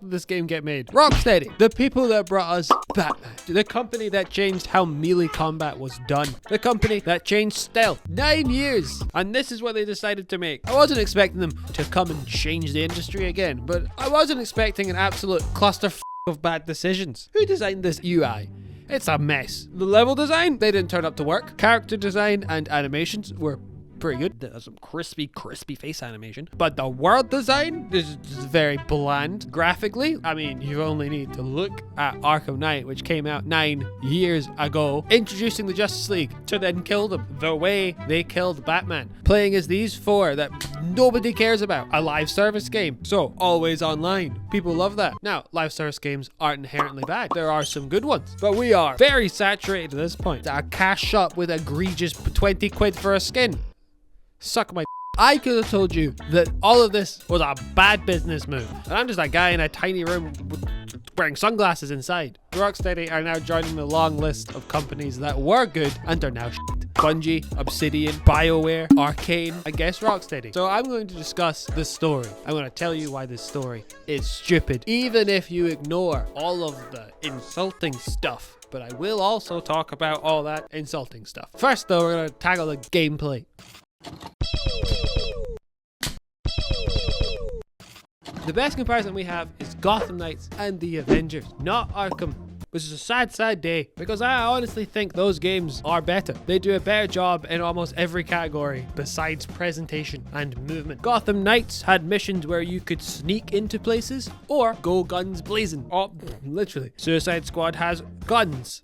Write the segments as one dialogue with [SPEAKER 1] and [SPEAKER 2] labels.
[SPEAKER 1] did this game get made? Rocksteady, the people that brought us Batman. The company that changed how melee combat was done. The company that changed stealth. 9 years. And this is what they decided to make. I wasn't expecting them to come and change the industry again, but I wasn't expecting an absolute cluster of bad decisions. Who designed this UI? It's a mess. The level design, they didn't turn up to work. Character design and animations were pretty good. There's some crispy face animation. But the world design is very bland. Graphically, I mean, you only need to look at Arkham Knight, which came out 9 years ago, introducing the Justice League to then kill them the way they killed Batman. Playing as these four that nobody cares about. A live service game. So, always online. People love that. Now, live service games aren't inherently bad. There are some good ones. But we are very saturated at this point. A cash shop with egregious 20 quid for a skin. Suck my I could have told you that all of this was a bad business move. And I'm just a guy in a tiny room wearing sunglasses inside. Rocksteady are now joining the long list of companies that were good and are now shit. Bungie, Obsidian, BioWare, Arcane, I guess Rocksteady. So I'm going to discuss this story. I'm going to tell you why this story is stupid, even if you ignore all of the insulting stuff. But I will also talk about all that insulting stuff. First though, we're going to tackle the gameplay. The best comparison we have is Gotham Knights and the Avengers, not Arkham, which is a sad day because I honestly think those games are better. They do a better job in almost every category besides presentation and movement. Gotham Knights had missions where you could sneak into places or go guns blazing. Oh, literally. Suicide Squad has guns.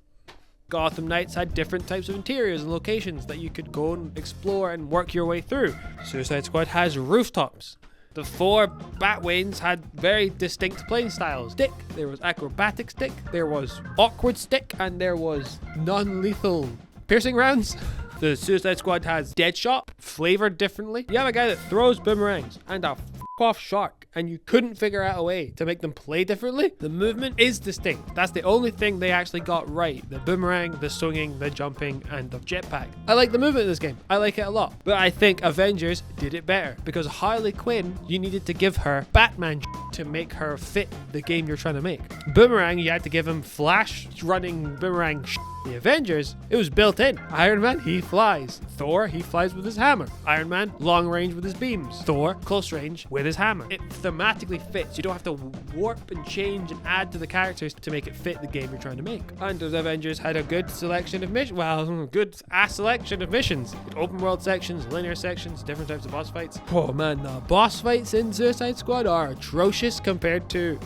[SPEAKER 1] Gotham Knights had different types of interiors and locations that you could go and explore and work your way through. Suicide Squad has rooftops. The 4 Batwanes had very distinct playing styles. Stick, there was acrobatic stick, there was awkward stick, and there was non-lethal piercing rounds. The Suicide Squad has Deadshot, flavored differently. You have a guy that throws boomerangs and a off shark, and you couldn't figure out a way to make them play differently. The movement is distinct. That's the only thing they actually got right. The boomerang, the swinging, the jumping, and the jetpack. I like the movement in this game. I like it a lot. But I think Avengers did it better because Harley Quinn, you needed to give her Batman to make her fit the game you're trying to make. Boomerang, you had to give him Flash running boomerang. The Avengers, it was built in. Iron Man, he flies. Thor, he flies with his hammer. Iron Man, long range with his beams. Thor, close range with his hammer. It thematically fits. You don't have to warp and change and add to the characters to make it fit the game you're trying to make. And the Avengers had a good selection of missions. Well, good ass selection of missions. Open world sections, linear sections, different types of boss fights. Oh man, the boss fights in Suicide Squad are atrocious compared to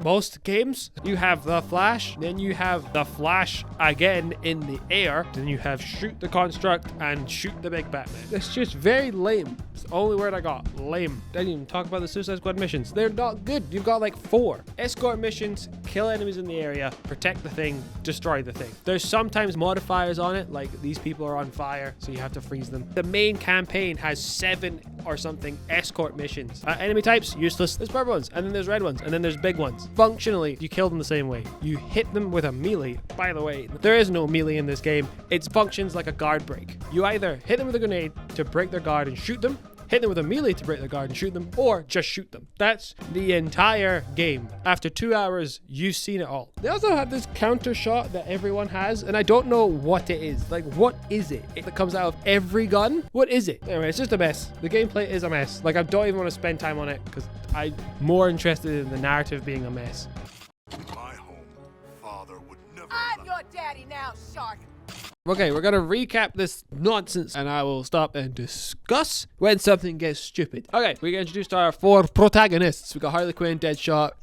[SPEAKER 1] most games. You have the Flash, then you have the Flash again in the air, then you have shoot the construct and shoot the big Batman. It's just very lame. It's the only word I got. Lame. Didn't even talk about the Suicide Squad missions. They're not good. You've got like 4 escort missions, kill enemies in the area, protect the thing, destroy the thing. There's sometimes modifiers on it, like these people are on fire, so you have to freeze them. The main campaign has 7 or something escort missions. Enemy types, useless. There's purple ones, and then there's red ones, and then there's big ones. Functionally, you kill them the same way. You hit them with a melee. By the way, there is no melee in this game. It functions like a guard break. You either hit them with a grenade to break their guard and shoot them, hit them with a melee to break their guard and shoot them, or just shoot them. That's the entire game. After 2 hours, you've seen it all. They also have this counter shot that everyone has, and I don't know what it is. Like, what is it? It comes out of every gun? What is it? Anyway, it's just a mess. The gameplay is a mess. Like, I don't even want to spend time on it because I'm more interested in the narrative being a mess.
[SPEAKER 2] My home, father would never.
[SPEAKER 3] I'm your daddy now, shark.
[SPEAKER 1] Okay, we're gonna recap this nonsense and I will stop and discuss when something gets stupid. Okay, we get introduced to our 4 protagonists. We got Harley Quinn, Deadshot,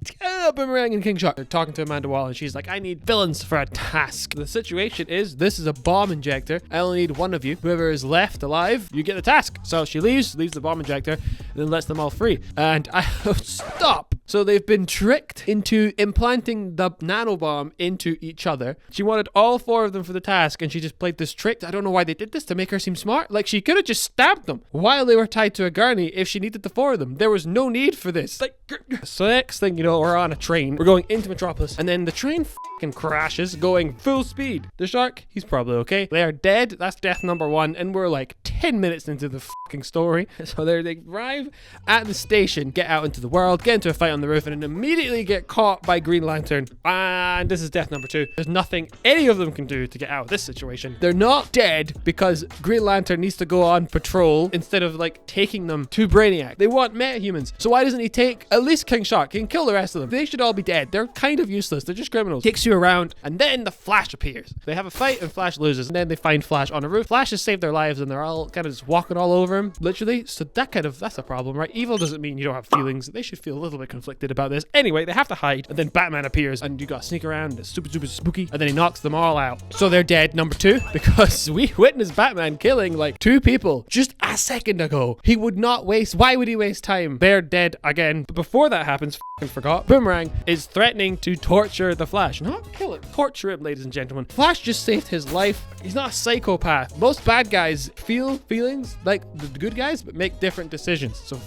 [SPEAKER 1] Boomerang, and King Shark. They're talking to Amanda Waller and she's like, I need villains for a task. The situation is, this is a bomb injector. I only need one of you. Whoever is left alive, you get the task. So she leaves the bomb injector, and then lets them all free. And I stop. So they've been tricked into implanting the nanobomb into each other. She wanted all 4 of them for the task, and she just played this trick. I don't know why they did this, to make her seem smart. Like, she could have just stabbed them while they were tied to a gurney if she needed the 4 of them. There was no need for this. Like, so next thing you know, we're on a train. We're going into Metropolis, and then the train fucking crashes, going full speed. The shark, he's probably okay. They are dead. That's death number 1, and we're like 10 minutes into the fucking story. So they arrive at the station, get out into the world, get into a fight on down the roof and then immediately get caught by Green Lantern. And this is death number 2. There's nothing any of them can do to get out of this situation. They're not dead because Green Lantern needs to go on patrol instead of like taking them to Brainiac. They want metahumans. So why doesn't he take at least King Shark? He can kill the rest of them. They should all be dead. They're kind of useless. They're just criminals. Takes you around and then the Flash appears. They have a fight and Flash loses. And then they find Flash on a roof. Flash has saved their lives and they're all kind of just walking all over him, literally. So that's a problem, right? Evil doesn't mean you don't have feelings. They should feel a little bit conflicted about this. Anyway, they have to hide and then Batman appears and you gotta sneak around. It's super spooky. And then he knocks them all out. So they're dead, number 2, because we witnessed Batman killing like 2 people just a second ago. He would not waste. Why would he waste time? They're dead again. But before that happens, forgot, Boomerang is threatening to torture the Flash. Not kill him. Torture him, ladies and gentlemen. Flash just saved his life. He's not a psychopath. Most bad guys feel feelings like the good guys, but make different decisions. So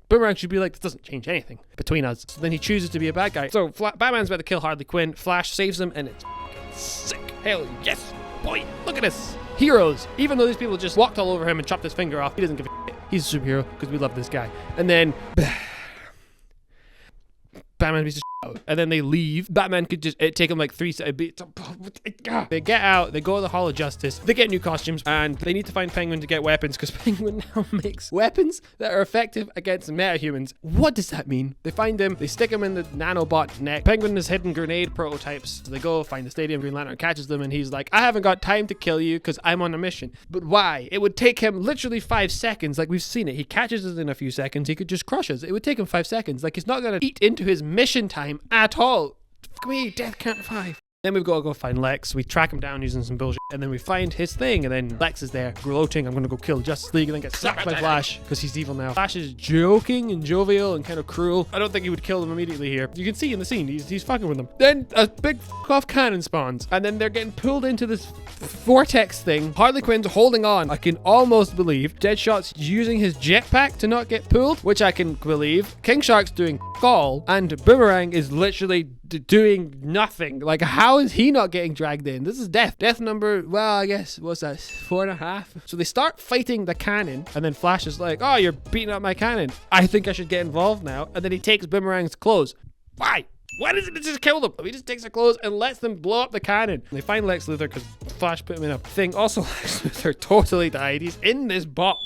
[SPEAKER 1] Boomerang should be like, this doesn't change anything between us. So then he chooses to be a bad guy. So Batman's about to kill Harley Quinn. Flash saves him and it's sick. Hell yes, boy. Look at this. Heroes. Even though these people just walked all over him and chopped his finger off, he doesn't give a shit. He's a superhero because we love this guy. And then Batman beats the shit out. And then they leave. Batman could just take him like 3 seconds. They get out. They go to the Hall of Justice. They get new costumes and they need to find Penguin to get weapons because Penguin now makes weapons that are effective against metahumans. What does that mean? They find him. They stick him in the nanobot's neck. Penguin has hidden grenade prototypes. So they go find the stadium. Green Lantern catches them and he's like, I haven't got time to kill you because I'm on a mission. But why? It would take him literally 5 seconds. Like we've seen it. He catches us in a few seconds. He could just crush us. It would take him 5 seconds. Like he's not going to eat into his mission time at all. Fuck me, Death Count 5. Then we've got to go find Lex. We track him down using some bullshit. And then we find his thing. And then Lex is there gloating, I'm going to go kill Justice League. And then get slapped by Flash because he's evil now. Flash is joking and jovial and kind of cruel. I don't think he would kill them immediately here. You can see in the scene, he's fucking with them. Then a big off cannon spawns. And then they're getting pulled into this vortex thing. Harley Quinn's holding on. I can almost believe. Deadshot's using his jetpack to not get pulled, which I can believe. King Shark's doing all. And Boomerang is literally doing nothing. Like, how is he not getting dragged in? This is death. Death number, well, I guess, what's that? 4.5. So they start fighting the cannon, and then Flash is like, oh, you're beating up my cannon. I think I should get involved now. And then he takes Boomerang's clothes. Why? Why doesn't it just kill them? He just takes their clothes and lets them blow up the cannon. They find Lex Luthor because Flash put him in a thing. Also, Lex Luthor totally died. He's in this box.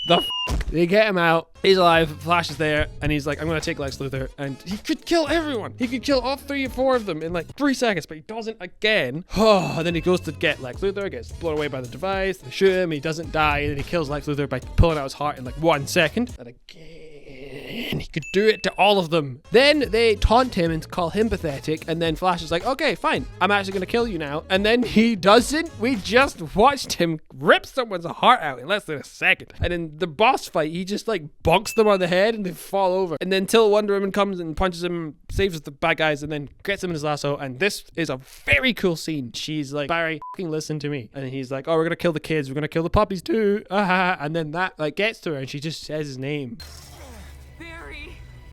[SPEAKER 1] The f***. They get him out. He's alive. Flash is there. And he's like, I'm going to take Lex Luthor. And he could kill everyone. He could kill all 3 or 4 of them in like 3 seconds. But he doesn't again. And then he goes to get Lex Luthor. Gets blown away by the device. They shoot him. He doesn't die. And then he kills Lex Luthor by pulling out his heart in like 1 second. And again, he could do it to all of them. Then they taunt him and call him pathetic. And then Flash is like, okay, fine. I'm actually going to kill you now. And then he doesn't. We just watched him rip someone's heart out in less than a second. And in the boss fight, he just like bonks them on the head and they fall over. And then till Wonder Woman comes and punches him, saves the bad guys, and then gets him in his lasso. And this is a very cool scene. She's like, Barry, fucking listen to me. And he's like, oh, we're going to kill the kids. We're going to kill the puppies too. And then that like gets to her and she just says his name.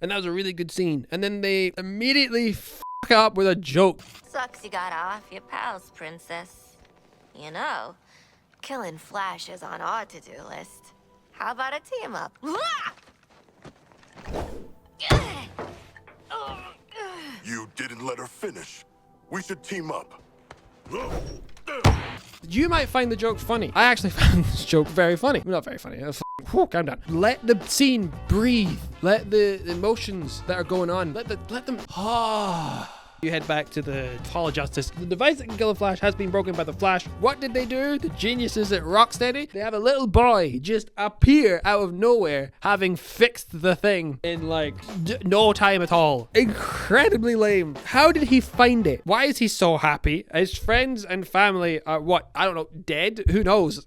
[SPEAKER 1] And that was a really good scene. And then they immediately fuck up with a joke.
[SPEAKER 4] Sucks you got off your pals, princess. You know, killing Flash is on our to-do list. How about a team up?
[SPEAKER 2] You didn't let her finish. We should team up.
[SPEAKER 1] You might find the joke funny. I actually found this joke very funny. Not very funny. Calm down. Let the scene breathe. Let the emotions that are going on, let them. You head back to the Hall of Justice. The device that can kill the Flash has been broken by the Flash. What did they do? The geniuses at Rocksteady? They have a little boy just appear out of nowhere, having fixed the thing in like no time at all. Incredibly lame. How did he find it? Why is he so happy? His friends and family are what? I don't know, dead? Who knows?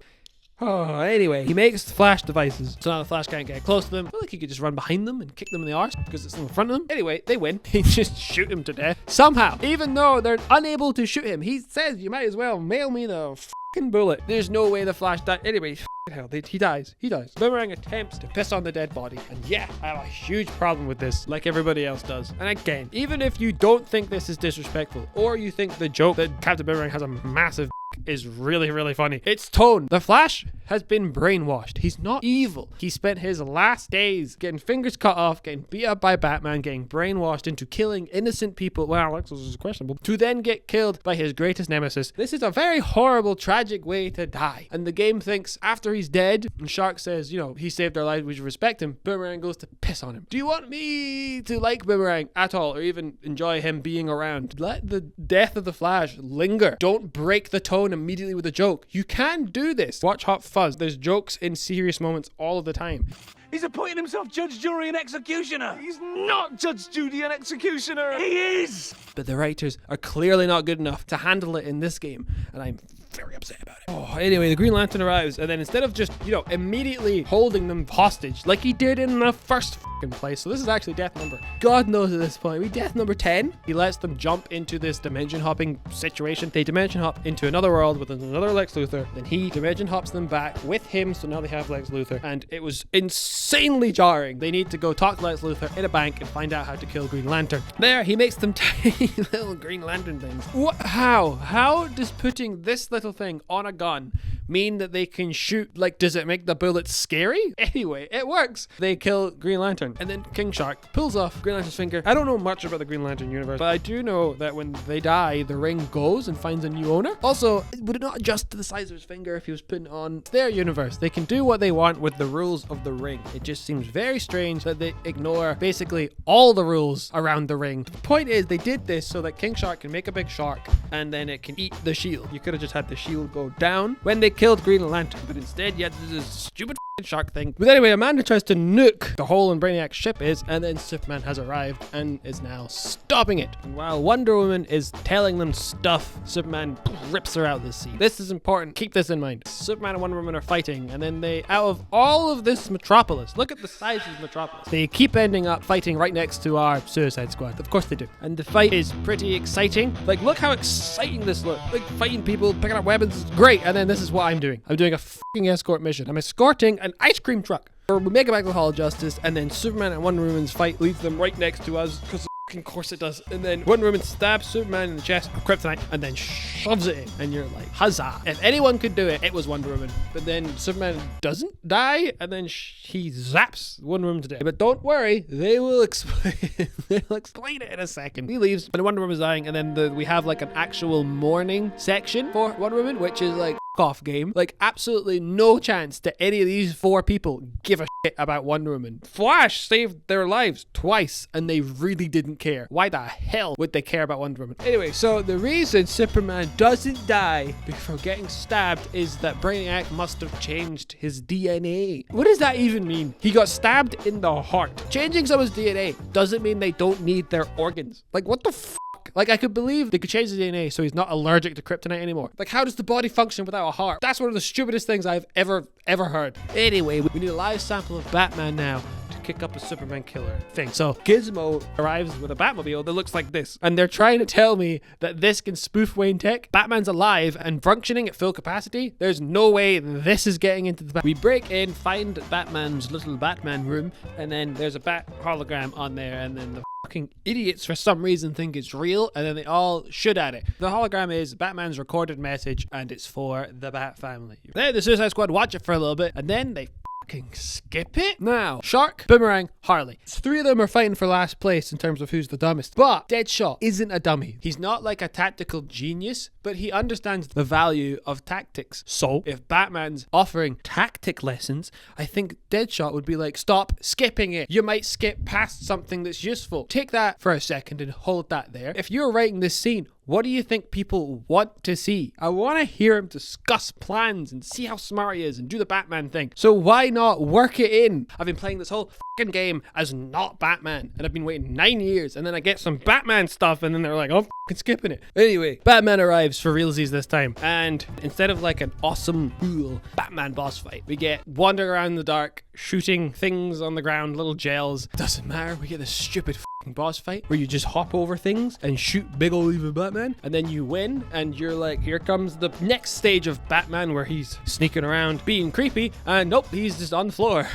[SPEAKER 1] Oh, anyway, he makes Flash devices. So now the Flash can't get close to them. I feel like he could just run behind them and kick them in the arse because it's in front of them. Anyway, they win. He just shoot him to death. Somehow, even though they're unable to shoot him, he says, you might as well mail me the fucking bullet. There's no way the Flash died. Anyway, hell, he dies. He dies. Boomerang attempts to piss on the dead body. And yeah, I have a huge problem with this, like everybody else does. And again, even if you don't think this is disrespectful, or you think the joke that Captain Boomerang has a massive is really, really funny. It's tone. The Flash has been brainwashed. He's not evil. He spent his last days getting fingers cut off, getting beat up by Batman, getting brainwashed into killing innocent people. Well, Alex is questionable. To then get killed by his greatest nemesis. This is a very horrible, tragic way to die. And the game thinks after he's dead, and Shark says, you know, he saved our lives, we should respect him. Boomerang goes to piss on him. Do you want me to like Boomerang at all, or even enjoy him being around? Let the death of the Flash linger. Don't break the tone immediately with a joke. You can do this. Watch Hot Fuzz. There's jokes in serious moments all of the time.
[SPEAKER 5] He's appointing himself judge, jury, and executioner. He's not judge, jury, and executioner. He is.
[SPEAKER 1] But the writers are clearly not good enough to handle it in this game, and I'm very upset about it. Oh, anyway, the Green Lantern arrives, and then instead of just, you know, immediately holding them hostage like he did in the first fucking place, so this is actually death number, God knows at this point, we death number 10. He lets them jump into this dimension hopping situation. They dimension hop into another world with another Lex Luthor, then he dimension hops them back with him, so now they have Lex Luthor, and it was insanely jarring. They need to go talk to Lex Luthor in a bank and find out how to kill Green Lantern. There, he makes them tiny little Green Lantern things. What? How does putting this little thing on a gun mean that they can shoot? Like, does it make the bullets scary? Anyway, it works. They kill Green Lantern, and then King Shark pulls off Green Lantern's finger. I don't know much about the Green Lantern universe, but I do know that when they die, the ring goes and finds a new owner. Also, would it not adjust to the size of his finger if he was putting on their universe? They can do what they want with the rules of the ring. It just seems very strange that they ignore basically all the rules around the ring. The point is, they did this so that King Shark can make a big shark, and then it can eat the shield. You could have just had the shield go down when they killed Green Lantern, but instead you had this stupid shark thing. But anyway, Amanda tries to nuke the hole in Brainiac's ship is, and then Superman has arrived and is now stopping it. And while Wonder Woman is telling them stuff, Superman rips her out of the sea. This is important. Keep this in mind. Superman and Wonder Woman are fighting, and then they, out of all of this metropolis, look at the size of metropolis, they keep ending up fighting right next to our Suicide Squad. Of course they do. And the fight is pretty exciting. Like, look how exciting this looks. Like, fighting people, picking up weapons is great. And then this is what I'm doing. I'm doing a fucking escort mission. I'm escorting an ice cream truck. We make it back to the Hall of Justice, and then Superman and Wonder Woman's fight leads them right next to us, because of course it does. And then Wonder Woman stabs Superman in the chest with kryptonite and then shoves it in, and you're like, huzzah. If anyone could do it, it was Wonder Woman. But then Superman doesn't die, and then he zaps Wonder Woman to death. But don't worry, they will explain they'll explain it in a second. He leaves, and Wonder Woman's dying, and then we have like an actual mourning section for Wonder Woman, which is like off game. Like, absolutely no chance to any of these four people give a shit about Wonder Woman. Flash saved their lives twice, and they really didn't care. Why the hell would they care about Wonder Woman? Anyway, so the reason Superman doesn't die before getting stabbed is that Brainiac must have changed his DNA. What does that even mean? He got stabbed in the heart. Changing someone's DNA doesn't mean they don't need their organs. Like, what the f***? Like, I could believe they could change the DNA so he's not allergic to kryptonite anymore. Like, how does the body function without a heart? That's one of the stupidest things I've ever heard. Anyway, we need a live sample of Batman now to kick up a Superman killer thing. So Gizmo arrives with a Batmobile that looks like this, and they're trying to tell me that this can spoof Wayne Tech. Batman's alive and functioning at full capacity. There's no way this is getting into the We break in, find Batman's little Batman room, and then there's a bat hologram on there, and then the fucking idiots for some reason think it's real, and then they all shoot at it. The hologram is Batman's recorded message, and it's for the Bat family. Then the Suicide Squad watch it for a little bit, and then they fucking skip it. Now, Shark, Boomerang, Harley. Three of them are fighting for last place in terms of who's the dumbest. But Deadshot isn't a dummy. He's not like a tactical genius, but he understands the value of tactics. So, if Batman's offering tactic lessons, I think Deadshot would be like, stop skipping it. You might skip past something that's useful. Take that for a second and hold that there. If you're writing this scene, what do you think people want to see? I want to hear him discuss plans and see how smart he is and do the Batman thing. So why not work it in? I've been playing this whole fucking game as not Batman, and I've been waiting 9 years, and then I get some Batman stuff, and then they're like, oh, fucking skipping it. Anyway, Batman arrives for realsies this time, and instead of like an awesome, cool Batman boss fight, we get wandering around in the dark, shooting things on the ground, little gels. Doesn't matter, we get this stupid fucking boss fight where you just hop over things and shoot big ol' evil Batman, and then you win, and you're like, here comes the next stage of Batman where he's sneaking around being creepy, and nope, he's just on the floor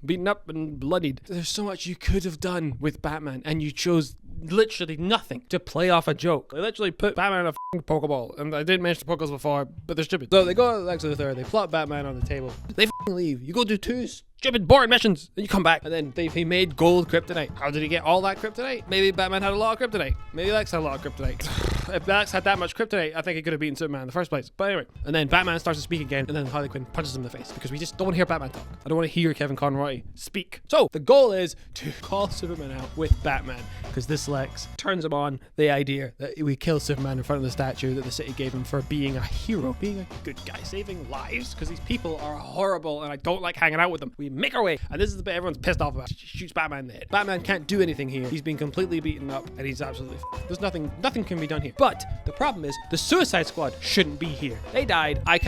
[SPEAKER 1] beaten up and bloodied. There's so much you could have done with Batman, and you chose literally nothing to play off a joke. They literally put Batman in a f***ing Pokeball, and I didn't mention the Pokeballs before, but they're stupid. So they go to Lex Luthor, they plot Batman on the table, they f***ing leave. You go do 2 stupid boring missions, then you come back, and then he made gold kryptonite. How did he get all that kryptonite? Maybe Batman had a lot of kryptonite. Maybe Lex had a lot of kryptonite. If Lex had that much kryptonite, I think he could have beaten Superman in the first place. But anyway, and then Batman starts to speak again, and then Harley Quinn punches him in the face because we just don't want to hear Batman talk. I don't want to hear Kevin Conroy speak. So the goal is to call Superman out with Batman, because this Lex turns him on the idea that we kill Superman in front of the statue that the city gave him for being a hero, being a good guy, saving lives, because these people are horrible and I don't like hanging out with them. We make our way, and this is the bit everyone's pissed off about. She shoots Batman in the head. Batman can't do anything here. He's been completely beaten up and he's absolutely there's nothing can be done here. But the problem is the Suicide Squad shouldn't be here. They died. I've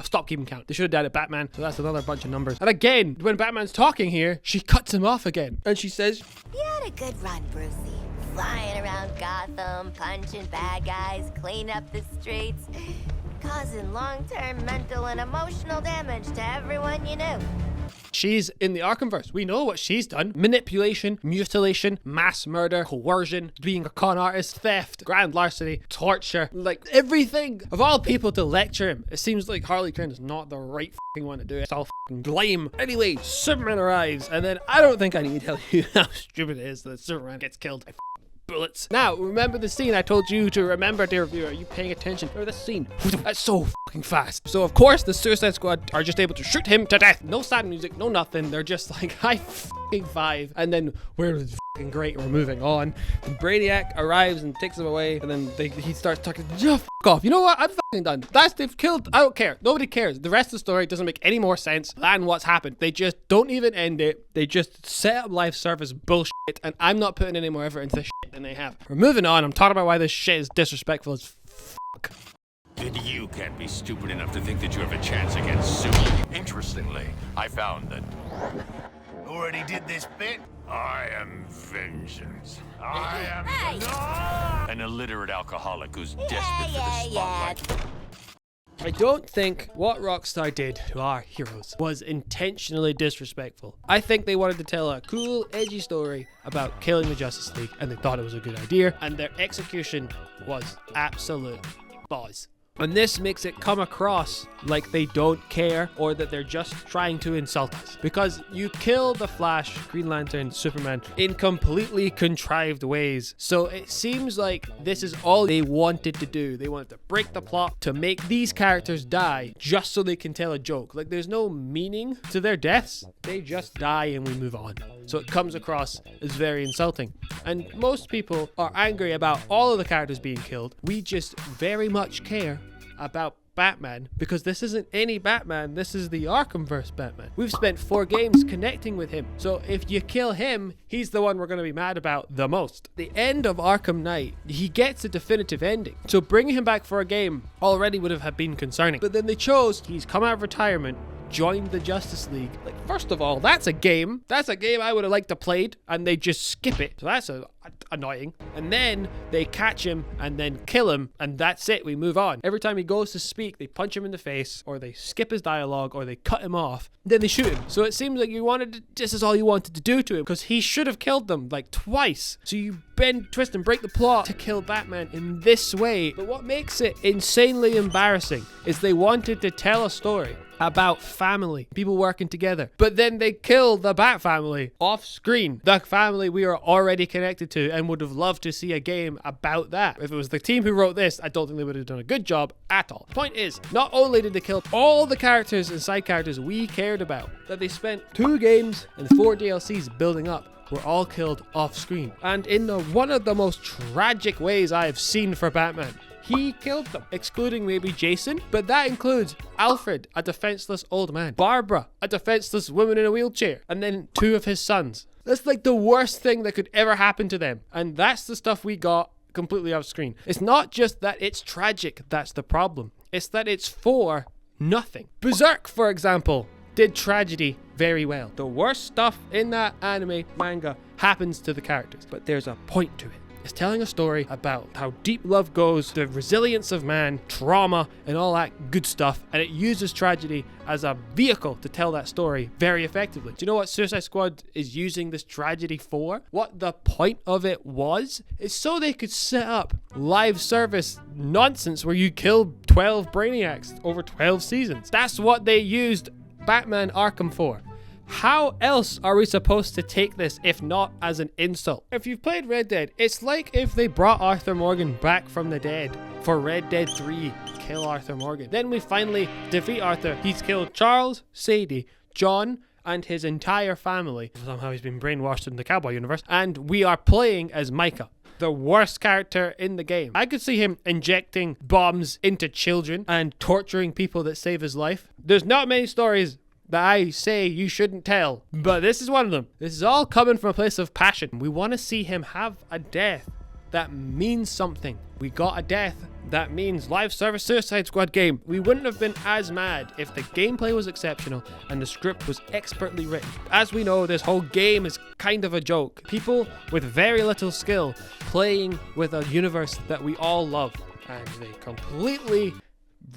[SPEAKER 1] stopped keeping count. They should have died at Batman, so that's another bunch of numbers. And again, when Batman's talking here, she cuts him off again and she says,
[SPEAKER 4] You had a good run, Brucey. Flying around Gotham, punching bad guys, cleaning up the streets, causing long-term mental and emotional damage to everyone you knew.
[SPEAKER 1] She's in the Arkhamverse. We know what she's done. Manipulation, mutilation, mass murder, coercion, being a con artist, theft, grand larceny, torture, like everything. Of all people to lecture him, it seems like Harley Quinn is not the right f***ing one to do it. It's all f***ing lame. Anyway, Superman arrives, and then I don't think I need to tell you how stupid it is that Superman gets killed by bullets. Now, remember the scene I told you to remember, dear viewer? Are you paying attention? Remember this scene? That's so fucking fast. So, of course, the Suicide Squad are just able to shoot him to death. No sad music, no nothing. They're just like, high fucking five. And then we're fucking great. We're moving on. And Brainiac arrives and takes him away. And then he starts talking, yeah, fuck off. You know what? I'm fucking done. They've killed. I don't care. Nobody cares. The rest of the story doesn't make any more sense than what's happened. They just don't even end it. They just set up live service bullshit. And I'm not putting any more effort into this shit than they have. We're moving on. I'm talking about why this shit is disrespectful as fuck.
[SPEAKER 6] And you can't be stupid enough to think that you have a chance against Superman.
[SPEAKER 2] Interestingly, I found that
[SPEAKER 6] Already did this bit? I am vengeance. I am
[SPEAKER 4] Hey!
[SPEAKER 6] an illiterate alcoholic who's desperate for the spotlight.
[SPEAKER 1] I don't think what Rockstar did to our heroes was intentionally disrespectful. I think they wanted to tell a cool, edgy story about killing the Justice League, and they thought it was a good idea, and their execution was absolute balls. And this makes it come across like they don't care or that they're just trying to insult us. Because you kill the Flash, Green Lantern, Superman in completely contrived ways. So it seems like this is all they wanted to do. They wanted to break the plot to make these characters die just so they can tell a joke. Like there's no meaning to their deaths. They just die and we move on. So it comes across as very insulting. And most people are angry about all of the characters being killed. We just very much care about Batman because this isn't any Batman, this is the Arkhamverse Batman. We've spent 4 games connecting with him, so if you kill him, he's the one we're going to be mad about the most. The end of Arkham Knight, he gets a definitive ending, so bringing him back for a game already would have been concerning, but then they chose he's come out of retirement, joined the Justice League. Like, first of all, that's a game I would have liked to played, and they just skip it, so that's annoying. And then they catch him and then kill him, and that's it, we move on. Every time he goes to speak, they punch him in the face, or they skip his dialogue, or they cut him off, then they shoot him. So it seems like this is all you wanted to do to him, because he should have killed them like twice. So you bend, twist, and break the plot to kill Batman in this way. But what makes it insanely embarrassing is they wanted to tell a story about family, people working together, but then they kill the Bat family off screen, the family we are already connected to and would have loved to see a game about that. If it was the team who wrote this, I don't think they would have done a good job at all. Point is, not only did they kill all the characters and side characters we cared about, that they spent 2 games and 4 DLCs building up, were all killed off screen, and in one of the most tragic ways I have seen for Batman. He killed them, excluding maybe Jason, but that includes Alfred, a defenseless old man, Barbara, a defenseless woman in a wheelchair, and then 2 of his sons. That's like the worst thing that could ever happen to them, and that's the stuff we got completely off screen. It's not just that it's tragic, that's the problem. It's that it's for nothing. Berserk, for example, did tragedy very well. The worst stuff in that anime, manga, happens to the characters, but there's a point to it. It's telling a story about how deep love goes, the resilience of man, trauma, and all that good stuff. And it uses tragedy as a vehicle to tell that story very effectively. Do you know what Suicide Squad is using this tragedy for? What the point of it was? It's so they could set up live service nonsense where you kill 12 Brainiacs over 12 seasons. That's what they used Batman Arkham for. How else are we supposed to take this if not as an insult? If you've played Red Dead, it's like if they brought Arthur Morgan back from the dead for Red Dead 3, kill Arthur Morgan. Then we finally defeat Arthur. He's killed Charles, Sadie, John, and his entire family. Somehow he's been brainwashed in the cowboy universe. And we are playing as Micah, the worst character in the game. I could see him injecting bombs into children and torturing people that save his life. There's not many stories that I say you shouldn't tell, but this is one of them. This is all coming from a place of passion. We want to see him have a death that means something. We got a death that means live service Suicide Squad game. We wouldn't have been as mad if the gameplay was exceptional and the script was expertly written. As we know, this whole game is kind of a joke. People with very little skill playing with a universe that we all love, and they completely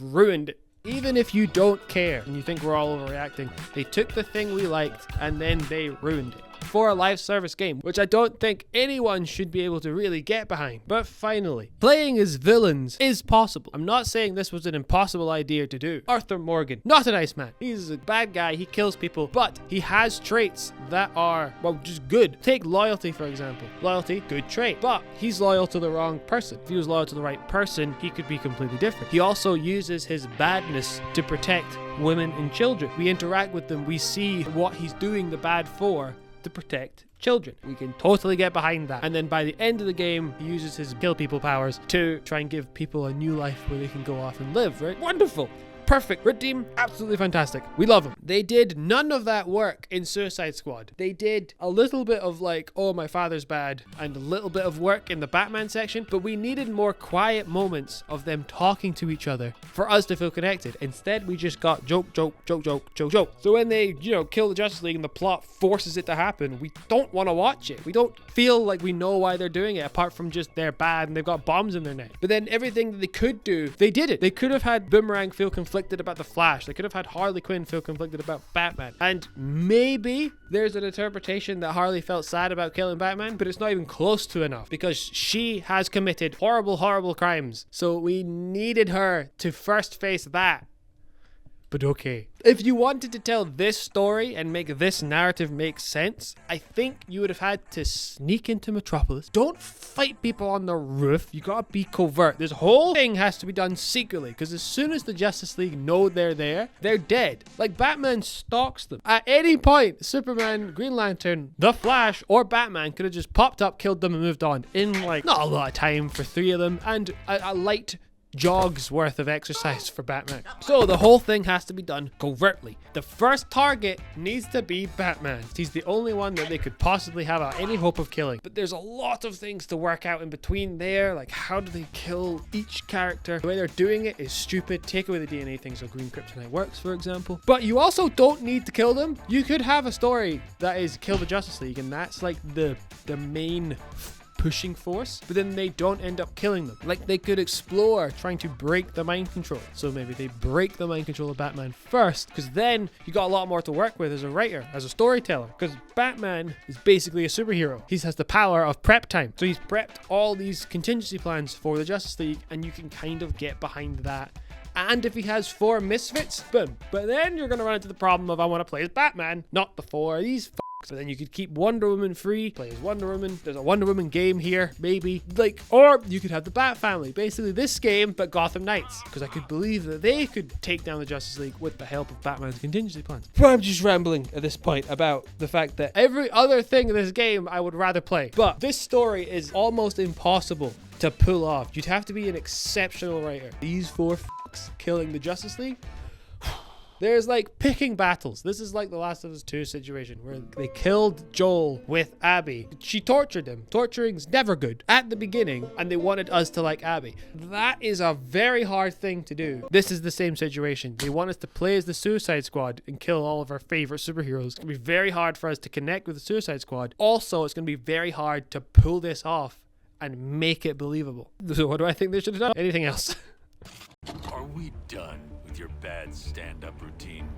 [SPEAKER 1] ruined it. Even if you don't care and you think we're all overreacting, they took the thing we liked and then they ruined it for a live service game, which I don't think anyone should be able to really get behind. But finally, playing as villains is possible. I'm not saying this was an impossible idea to do. Arthur Morgan, not a nice man. He's a bad guy, he kills people, but he has traits that are, well, just good. Take loyalty, for example. Loyalty, good trait, but he's loyal to the wrong person. If he was loyal to the right person, he could be completely different. He also uses his badness to protect women and children. We interact with them, we see what he's doing the bad for to protect children. We can totally get behind that. And then by the end of the game, he uses his kill people powers to try and give people a new life where they can go off and live, right? Wonderful. Perfect. Red Team, absolutely fantastic. We love them. They did none of that work in Suicide Squad. They did a little bit of like, oh, my father's bad, and a little bit of work in the Batman section, but we needed more quiet moments of them talking to each other for us to feel connected. Instead, we just got joke, joke, joke, joke, joke, joke. So when they, kill the Justice League and the plot forces it to happen, we don't want to watch it. We don't feel like we know why they're doing it, apart from just they're bad and they've got bombs in their neck. But then everything that they could do, they did it. They could have had Boomerang feel conflicted about the Flash. They could have had Harley Quinn feel conflicted about Batman. And maybe there's an interpretation that Harley felt sad about killing Batman, but it's not even close to enough because she has committed horrible, horrible crimes. So we needed her to first face that. But okay. If you wanted to tell this story and make this narrative make sense, I think you would have had to sneak into Metropolis. Don't fight people on the roof. You gotta be covert. This whole thing has to be done secretly, because as soon as the Justice League know they're there, they're dead. Like, Batman stalks them. At any point, Superman, Green Lantern, The Flash, or Batman could have just popped up, killed them, and moved on in, like, not a lot of time for three of them, and a light jogs worth of exercise for Batman. So the whole thing has to be done covertly. The first target needs to be Batman. He's the only one that they could possibly have any hope of killing. But there's a lot of things to work out in between there, like how do they kill each character? The way they're doing it is stupid. Take away the DNA thing so Green Kryptonite works, for example. But you also don't need to kill them. You could have a story that is kill the Justice League, and that's like the main pushing force, but then they don't end up killing them. Like, they could explore trying to break the mind control. So maybe they break the mind control of Batman first, because then you got a lot more to work with as a writer, as a storyteller, because Batman is basically a superhero. He has the power of prep time. So he's prepped all these contingency plans for the Justice League, and you can kind of get behind that. And if he has 4 misfits, boom. But then you're going to run into the problem of I want to play as Batman, not the 4 of these But then you could keep Wonder Woman free, play as Wonder Woman. There's a Wonder Woman game here, maybe. Like, or you could have the Bat Family. Basically this game, but Gotham Knights. Because I could believe that they could take down the Justice League with the help of Batman's contingency plans. But I'm just rambling at this point about the fact that every other thing in this game I would rather play. But this story is almost impossible to pull off. You'd have to be an exceptional writer. These 4 killing the Justice League. There's like picking battles. This is like the Last of Us 2 situation where they killed Joel with Abby. She tortured him. Torturing's never good at the beginning, and they wanted us to like Abby. That is a very hard thing to do. This is the same situation. They want us to play as the Suicide Squad and kill all of our favorite superheroes. It's gonna be very hard for us to connect with the Suicide Squad. Also, it's gonna be very hard to pull this off and make it believable. So what do I think they should have done? Anything else?
[SPEAKER 6] Are we done with your bad stand-up routine?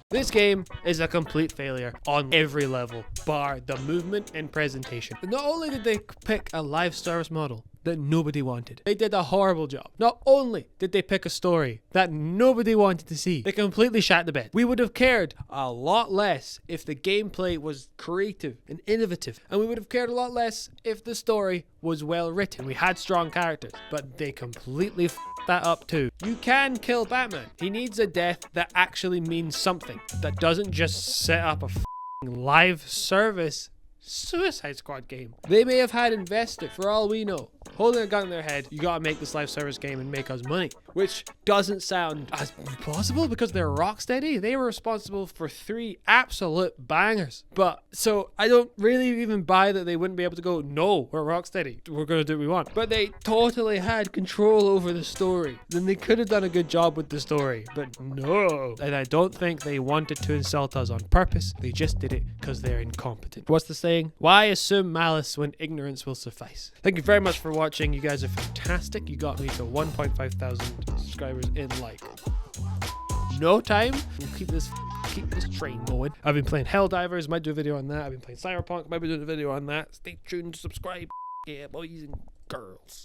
[SPEAKER 1] This game is a complete failure on every level, bar the movement and presentation. Not only did they pick a live service model that nobody wanted, they did a horrible job. Not only did they pick a story that nobody wanted to see, they completely shat the bed. We would have cared a lot less if the gameplay was creative and innovative, and we would have cared a lot less if the story was well written. We had strong characters, but they completely f***ed that up too. You can kill Batman. He needs a death that actually means something, that doesn't just set up a f***ing live service Suicide Squad game. They may have had investors, for all we know, holding a gun in their head, you gotta make this live service game and make us money, which doesn't sound as plausible because they're Rocksteady. They were responsible for 3 absolute bangers. But so I don't really even buy that they wouldn't be able to go, no, we're Rocksteady, we're gonna do what we want. But they totally had control over the story. Then they could have done a good job with the story, but no. And I don't think they wanted to insult us on purpose. They just did it because they're incompetent. What's the saying? Why assume malice when ignorance will suffice? Thank you very much for watching. You guys are fantastic. You got me to 1.5 thousand subscribers in like no time. We'll keep this train going. I've been playing Helldivers, might do a video on that. I've been playing Cyberpunk, might be doing a video on that. Stay tuned, subscribe. Yeah, boys and girls.